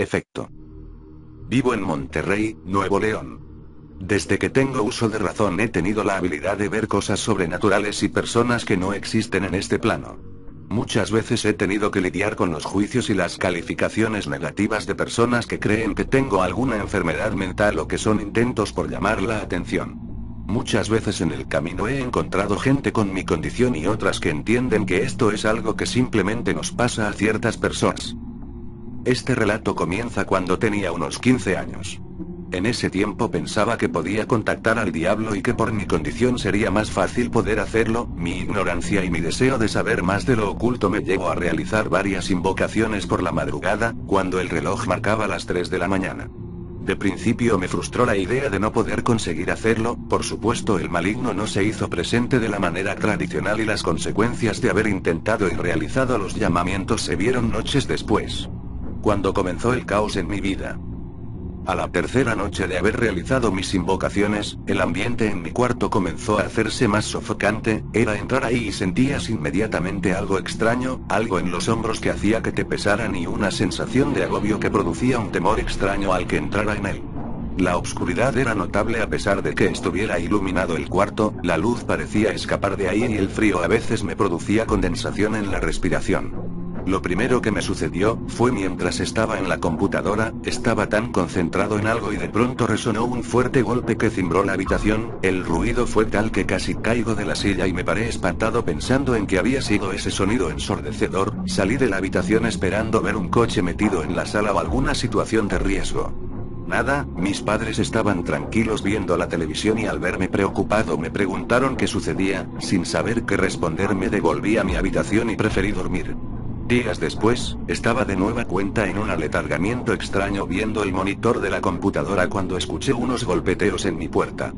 Efecto. Vivo en Monterrey, Nuevo León. Desde que tengo uso de razón he tenido la habilidad de ver cosas sobrenaturales y personas que no existen en este plano. Muchas veces he tenido que lidiar con los juicios y las calificaciones negativas de personas que creen que tengo alguna enfermedad mental o que son intentos por llamar la atención. Muchas veces en el camino he encontrado gente con mi condición y otras que entienden que esto es algo que simplemente nos pasa a ciertas personas. Este relato comienza cuando tenía unos 15 años. En ese tiempo pensaba que podía contactar al diablo y que por mi condición sería más fácil poder hacerlo. Mi ignorancia y mi deseo de saber más de lo oculto me llevó a realizar varias invocaciones por la madrugada, cuando el reloj marcaba las 3 de la mañana. De principio me frustró la idea de no poder conseguir hacerlo. Por supuesto, el maligno no se hizo presente de la manera tradicional y las consecuencias de haber intentado y realizado los llamamientos se vieron noches después. Cuando comenzó el caos en mi vida. A la tercera noche de haber realizado mis invocaciones, el ambiente en mi cuarto comenzó a hacerse más sofocante. Era entrar ahí y sentías inmediatamente algo extraño, algo en los hombros que hacía que te pesaran y una sensación de agobio que producía un temor extraño al que entrara en él. La oscuridad era notable a pesar de que estuviera iluminado el cuarto, la luz parecía escapar de ahí y el frío a veces me producía condensación en la respiración. Lo primero que me sucedió fue mientras estaba en la computadora, estaba tan concentrado en algo y de pronto resonó un fuerte golpe que cimbró la habitación. El ruido fue tal que casi caigo de la silla y me paré espantado pensando en que había sido ese sonido ensordecedor. Salí de la habitación esperando ver un coche metido en la sala o alguna situación de riesgo. Nada, mis padres estaban tranquilos viendo la televisión y al verme preocupado me preguntaron qué sucedía. Sin saber qué responder me devolví a mi habitación y preferí dormir. Días después, estaba de nueva cuenta en un aletargamiento extraño viendo el monitor de la computadora cuando escuché unos golpeteos en mi puerta.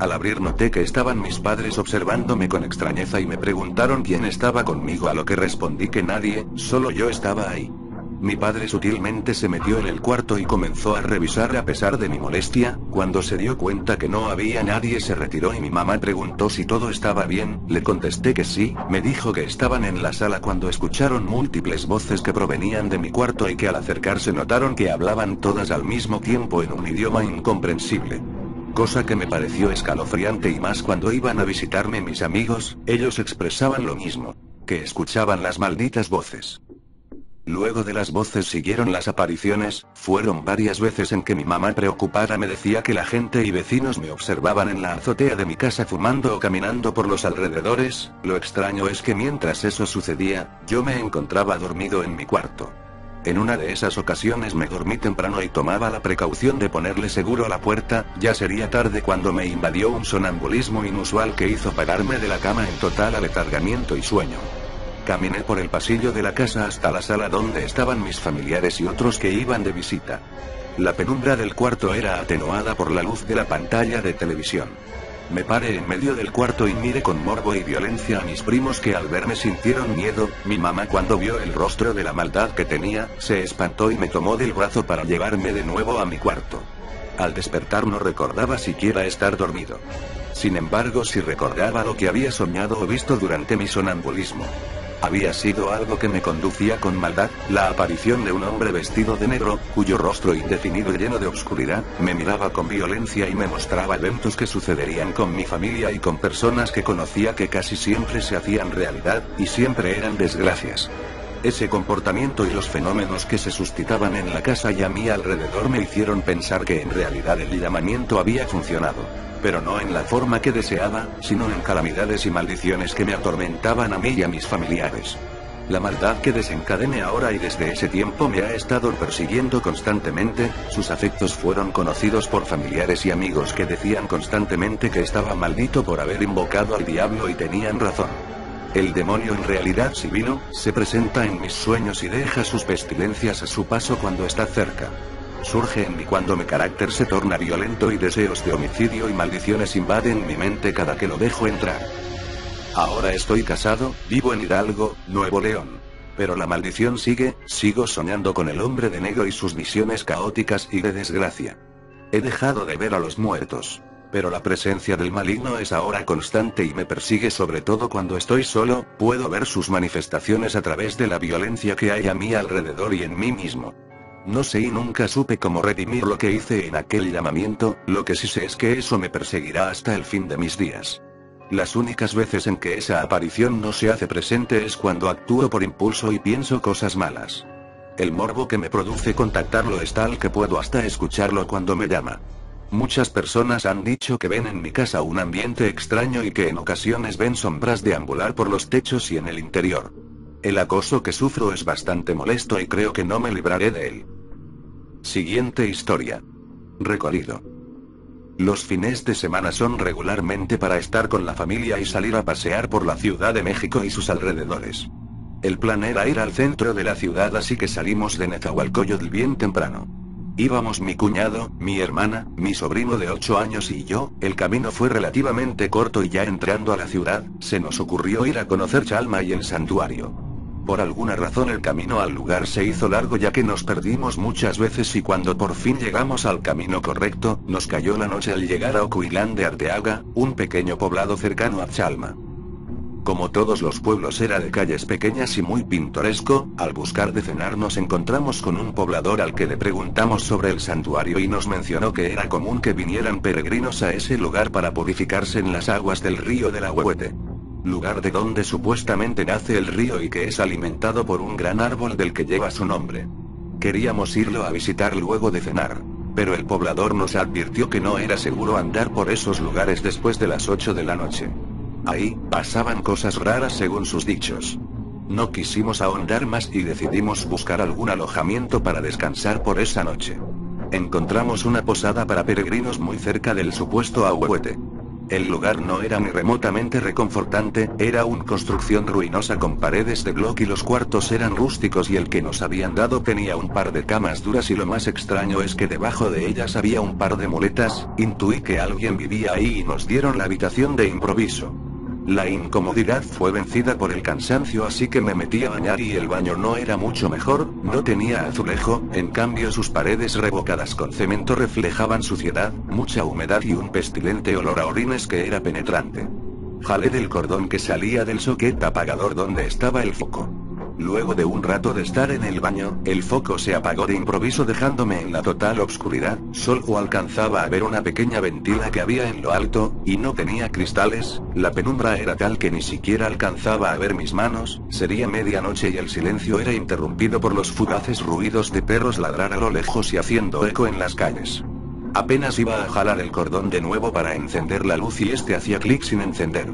Al abrir noté que estaban mis padres observándome con extrañeza y me preguntaron quién estaba conmigo, a lo que respondí que nadie, solo yo estaba ahí. Mi padre sutilmente se metió en el cuarto y comenzó a revisar a pesar de mi molestia. Cuando se dio cuenta que no había nadie se retiró y mi mamá preguntó si todo estaba bien. Le contesté que sí. Me dijo que estaban en la sala cuando escucharon múltiples voces que provenían de mi cuarto y que al acercarse notaron que hablaban todas al mismo tiempo en un idioma incomprensible. Cosa que me pareció escalofriante y más cuando iban a visitarme mis amigos, ellos expresaban lo mismo, que escuchaban las malditas voces. Luego de las voces siguieron las apariciones. Fueron varias veces en que mi mamá preocupada me decía que la gente y vecinos me observaban en la azotea de mi casa fumando o caminando por los alrededores. Lo extraño es que mientras eso sucedía, yo me encontraba dormido en mi cuarto. En una de esas ocasiones me dormí temprano y tomaba la precaución de ponerle seguro a la puerta. Ya sería tarde cuando me invadió un sonambulismo inusual que hizo pararme de la cama en total aletargamiento y sueño. Caminé por el pasillo de la casa hasta la sala donde estaban mis familiares y otros que iban de visita. La penumbra del cuarto era atenuada por la luz de la pantalla de televisión. Me paré en medio del cuarto y miré con morbo y violencia a mis primos que al verme sintieron miedo. Mi mamá, cuando vio el rostro de la maldad que tenía, se espantó y me tomó del brazo para llevarme de nuevo a mi cuarto. Al despertar no recordaba siquiera estar dormido. Sin embargo, sí recordaba lo que había soñado o visto durante mi sonambulismo. Había sido algo que me conducía con maldad, la aparición de un hombre vestido de negro, cuyo rostro indefinido y lleno de oscuridad, me miraba con violencia y me mostraba eventos que sucederían con mi familia y con personas que conocía que casi siempre se hacían realidad, y siempre eran desgracias. Ese comportamiento y los fenómenos que se suscitaban en la casa y a mi alrededor me hicieron pensar que en realidad el llamamiento había funcionado. Pero no en la forma que deseaba, sino en calamidades y maldiciones que me atormentaban a mí y a mis familiares. La maldad que desencadené ahora y desde ese tiempo me ha estado persiguiendo constantemente. Sus afectos fueron conocidos por familiares y amigos que decían constantemente que estaba maldito por haber invocado al diablo y tenían razón. El demonio en realidad sí vino, se presenta en mis sueños y deja sus pestilencias a su paso cuando está cerca. Surge en mí cuando mi carácter se torna violento y deseos de homicidio y maldiciones invaden mi mente cada que lo dejo entrar. Ahora estoy casado, vivo en Hidalgo, Nuevo León. Pero la maldición sigue, sigo soñando con el hombre de negro y sus visiones caóticas y de desgracia. He dejado de ver a los muertos. Pero la presencia del maligno es ahora constante y me persigue sobre todo cuando estoy solo. Puedo ver sus manifestaciones a través de la violencia que hay a mi alrededor y en mí mismo. No sé y nunca supe cómo redimir lo que hice en aquel llamamiento, lo que sí sé es que eso me perseguirá hasta el fin de mis días. Las únicas veces en que esa aparición no se hace presente es cuando actúo por impulso y pienso cosas malas. El morbo que me produce contactarlo es tal que puedo hasta escucharlo cuando me llama. Muchas personas han dicho que ven en mi casa un ambiente extraño y que en ocasiones ven sombras deambular por los techos y en el interior. El acoso que sufro es bastante molesto y creo que no me libraré de él. Siguiente historia. Recorrido. Los fines de semana son regularmente para estar con la familia y salir a pasear por la Ciudad de México y sus alrededores. El plan era ir al centro de la ciudad, así que salimos de Nezahualcóyotl bien temprano. Íbamos mi cuñado, mi hermana, mi sobrino de 8 años y yo. El camino fue relativamente corto y ya entrando a la ciudad, se nos ocurrió ir a conocer Chalma y el santuario. Por alguna razón el camino al lugar se hizo largo ya que nos perdimos muchas veces y cuando por fin llegamos al camino correcto, nos cayó la noche al llegar a Ocuilán de Arteaga, un pequeño poblado cercano a Chalma. Como todos los pueblos era de calles pequeñas y muy pintoresco, al buscar de cenar nos encontramos con un poblador al que le preguntamos sobre el santuario y nos mencionó que era común que vinieran peregrinos a ese lugar para purificarse en las aguas del río del Ahuehuete. Lugar de donde supuestamente nace el río y que es alimentado por un gran árbol del que lleva su nombre. Queríamos irlo a visitar luego de cenar, pero el poblador nos advirtió que no era seguro andar por esos lugares después de las 8 de la noche. Ahí, pasaban cosas raras según sus dichos. No quisimos ahondar más y decidimos buscar algún alojamiento para descansar por esa noche. Encontramos una posada para peregrinos muy cerca del supuesto Ahuehuete. El lugar no era ni remotamente reconfortante, era una construcción ruinosa con paredes de bloque y los cuartos eran rústicos y el que nos habían dado tenía un par de camas duras y lo más extraño es que debajo de ellas había un par de muletas. Intuí que alguien vivía ahí y nos dieron la habitación de improviso. La incomodidad fue vencida por el cansancio, así que me metí a bañar y el baño no era mucho mejor, no tenía azulejo, en cambio sus paredes revocadas con cemento reflejaban suciedad, mucha humedad y un pestilente olor a orines que era penetrante. Jalé del cordón que salía del socket apagador donde estaba el foco. Luego de un rato de estar en el baño, el foco se apagó de improviso dejándome en la total obscuridad, solo alcanzaba a ver una pequeña ventila que había en lo alto, y no tenía cristales, la penumbra era tal que ni siquiera alcanzaba a ver mis manos, sería medianoche y el silencio era interrumpido por los fugaces ruidos de perros ladrar a lo lejos y haciendo eco en las calles. Apenas iba a jalar el cordón de nuevo para encender la luz y este hacía clic sin encender.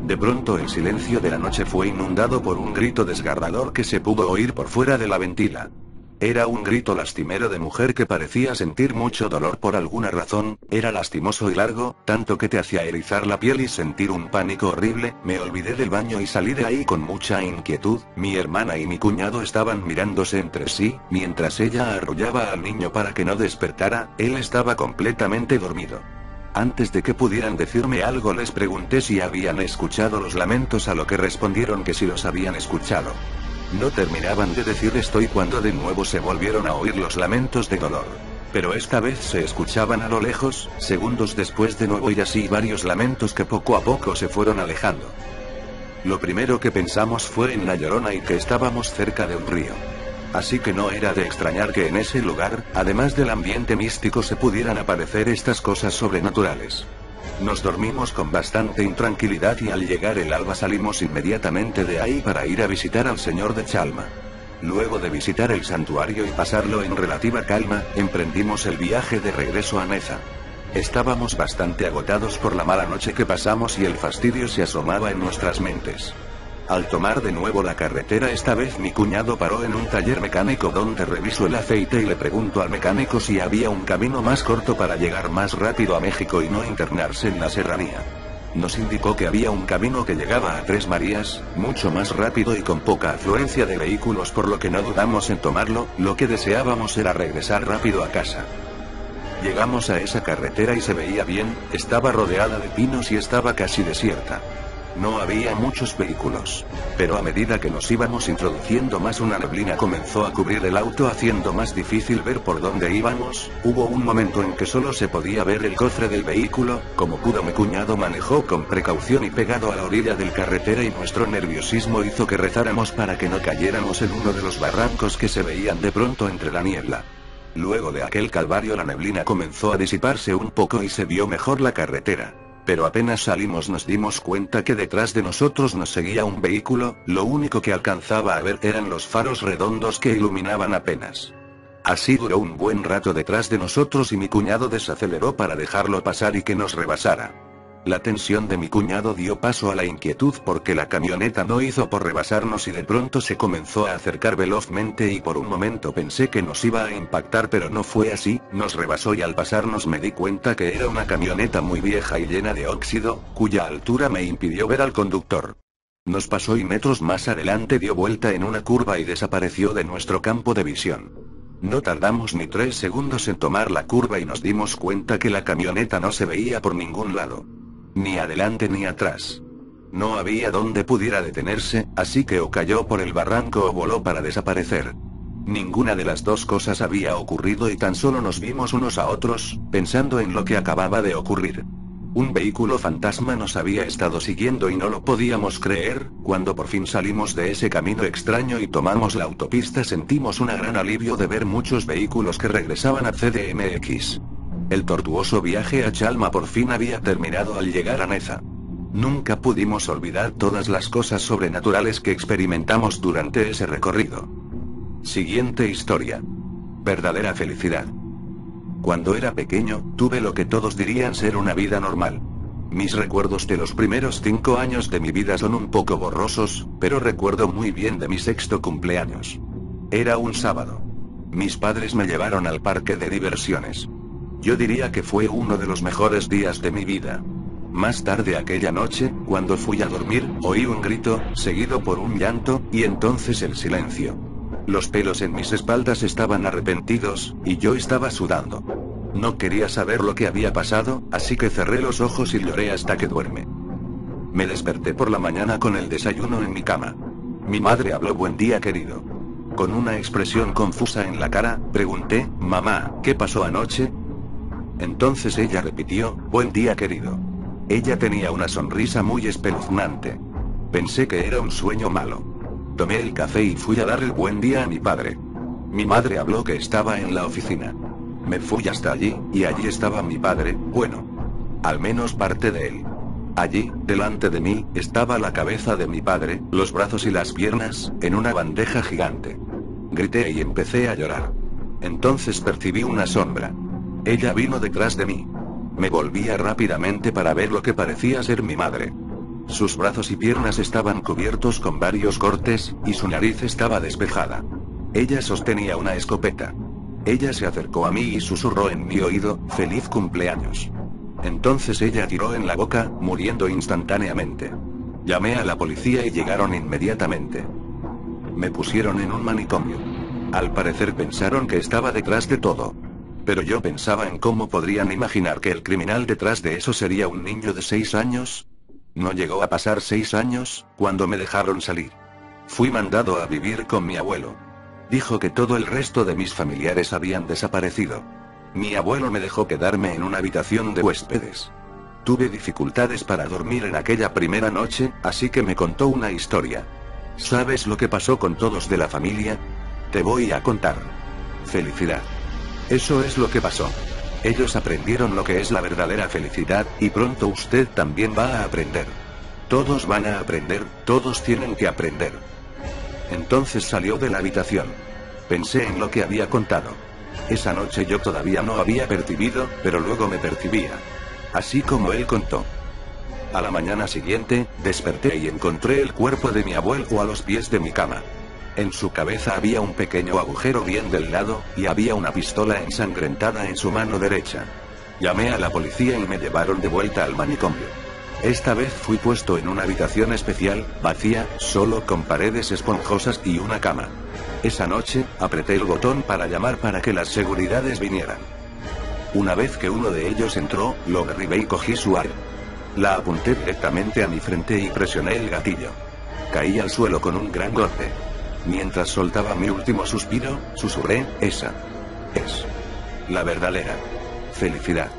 De pronto el silencio de la noche fue inundado por un grito desgarrador que se pudo oír por fuera de la ventila. Era un grito lastimero de mujer que parecía sentir mucho dolor por alguna razón, era lastimoso y largo, tanto que te hacía erizar la piel y sentir un pánico horrible. Me olvidé del baño y salí de ahí con mucha inquietud. Mi hermana y mi cuñado estaban mirándose entre sí, mientras ella arrullaba al niño para que no despertara, él estaba completamente dormido. Antes de que pudieran decirme algo les pregunté si habían escuchado los lamentos, a lo que respondieron que sí los habían escuchado. No terminaban de decir esto y cuando de nuevo se volvieron a oír los lamentos de dolor. Pero esta vez se escuchaban a lo lejos, segundos después de nuevo y así varios lamentos que poco a poco se fueron alejando. Lo primero que pensamos fue en La Llorona y que estábamos cerca de un río. Así que no era de extrañar que en ese lugar, además del ambiente místico, se pudieran aparecer estas cosas sobrenaturales. Nos dormimos con bastante intranquilidad y al llegar el alba salimos inmediatamente de ahí para ir a visitar al señor de Chalma. Luego de visitar el santuario y pasarlo en relativa calma, emprendimos el viaje de regreso a Neza. Estábamos bastante agotados por la mala noche que pasamos y el fastidio se asomaba en nuestras mentes. Al tomar de nuevo la carretera, esta vez mi cuñado paró en un taller mecánico donde revisó el aceite y le preguntó al mecánico si había un camino más corto para llegar más rápido a México y no internarse en la serranía. Nos indicó que había un camino que llegaba a Tres Marías, mucho más rápido y con poca afluencia de vehículos, por lo que no dudamos en tomarlo. Lo que deseábamos era regresar rápido a casa. Llegamos a esa carretera y se veía bien, estaba rodeada de pinos y estaba casi desierta. No había muchos vehículos. Pero a medida que nos íbamos introduciendo más, una neblina comenzó a cubrir el auto, haciendo más difícil ver por dónde íbamos. Hubo un momento en que solo se podía ver el cofre del vehículo. Como pudo, mi cuñado manejó con precaución y pegado a la orilla del carretera, y nuestro nerviosismo hizo que rezáramos para que no cayéramos en uno de los barrancos que se veían de pronto entre la niebla. Luego de aquel calvario, la neblina comenzó a disiparse un poco y se vio mejor la carretera. Pero apenas salimos nos dimos cuenta que detrás de nosotros nos seguía un vehículo. Lo único que alcanzaba a ver eran los faros redondos que iluminaban apenas. Así duró un buen rato detrás de nosotros, y mi cuñado desaceleró para dejarlo pasar y que nos rebasara. La tensión de mi cuñado dio paso a la inquietud, porque la camioneta no hizo por rebasarnos y de pronto se comenzó a acercar velozmente, y por un momento pensé que nos iba a impactar, pero no fue así. Nos rebasó y al pasarnos me di cuenta que era una camioneta muy vieja y llena de óxido, cuya altura me impidió ver al conductor. Nos pasó y metros más adelante dio vuelta en una curva y desapareció de nuestro campo de visión. No tardamos ni 3 segundos en tomar la curva y nos dimos cuenta que la camioneta no se veía por ningún lado. Ni adelante ni atrás. No había donde pudiera detenerse, así que o cayó por el barranco o voló para desaparecer. Ninguna de las dos cosas había ocurrido y tan solo nos vimos unos a otros, pensando en lo que acababa de ocurrir. Un vehículo fantasma nos había estado siguiendo y no lo podíamos creer. Cuando por fin salimos de ese camino extraño y tomamos la autopista, sentimos un gran alivio de ver muchos vehículos que regresaban a CDMX. El tortuoso viaje a Chalma por fin había terminado al llegar a Neza. Nunca pudimos olvidar todas las cosas sobrenaturales que experimentamos durante ese recorrido. Siguiente historia. Verdadera felicidad. Cuando era pequeño, tuve lo que todos dirían ser una vida normal. Mis recuerdos de los primeros 5 años de mi vida son un poco borrosos, pero recuerdo muy bien de mi 6º cumpleaños. Era un sábado. Mis padres me llevaron al parque de diversiones. Yo diría que fue uno de los mejores días de mi vida. Más tarde aquella noche, cuando fui a dormir, oí un grito, seguido por un llanto, y entonces el silencio. Los pelos en mis espaldas estaban arrepentidos, y yo estaba sudando. No quería saber lo que había pasado, así que cerré los ojos y lloré hasta que duerme. Me desperté por la mañana con el desayuno en mi cama. Mi madre habló: "Buen día, querido". Con una expresión confusa en la cara, pregunté: "Mamá, ¿qué pasó anoche?". Entonces ella repitió: "Buen día, querido". Ella tenía una sonrisa muy espeluznante. Pensé que era un sueño malo. Tomé el café y fui a dar el buen día a mi padre. Mi madre habló que estaba en la oficina. Me fui hasta allí, y allí estaba mi padre, bueno, al menos parte de él. Allí, delante de mí, estaba la cabeza de mi padre, los brazos y las piernas, en una bandeja gigante. Grité y empecé a llorar. Entonces percibí una sombra. Ella vino detrás de mí. Me volvía rápidamente para ver lo que parecía ser mi madre. Sus brazos y piernas estaban cubiertos con varios cortes, y su nariz estaba despejada. Ella sostenía una escopeta. Ella se acercó a mí y susurró en mi oído: "Feliz cumpleaños". Entonces ella tiró en la boca, muriendo instantáneamente. Llamé a la policía y llegaron inmediatamente. Me pusieron en un manicomio. Al parecer pensaron que estaba detrás de todo. Pero yo pensaba en cómo podrían imaginar que el criminal detrás de eso sería un niño de 6 años. No llegó a pasar 6 años, cuando me dejaron salir. Fui mandado a vivir con mi abuelo. Dijo que todo el resto de mis familiares habían desaparecido. Mi abuelo me dejó quedarme en una habitación de huéspedes. Tuve dificultades para dormir en aquella primera noche, así que me contó una historia. ¿Sabes lo que pasó con todos de la familia? Te voy a contar. Felicidad. Eso es lo que pasó. Ellos aprendieron lo que es la verdadera felicidad, y pronto usted también va a aprender. Todos van a aprender, todos tienen que aprender. Entonces salió de la habitación. Pensé en lo que había contado. Esa noche yo todavía no había percibido, pero luego me percibía. Así como él contó. A la mañana siguiente, desperté y encontré el cuerpo de mi abuelo a los pies de mi cama. En su cabeza había un pequeño agujero bien del lado, y había una pistola ensangrentada en su mano derecha. Llamé a la policía y me llevaron de vuelta al manicomio. Esta vez fui puesto en una habitación especial, vacía, solo con paredes esponjosas y una cama. Esa noche, apreté el botón para llamar para que las seguridades vinieran. Una vez que uno de ellos entró, lo derribé y cogí su arma. La apunté directamente a mi frente y presioné el gatillo. Caí al suelo con un gran golpe. Mientras soltaba mi último suspiro, susurré, esa es la verdadera felicidad.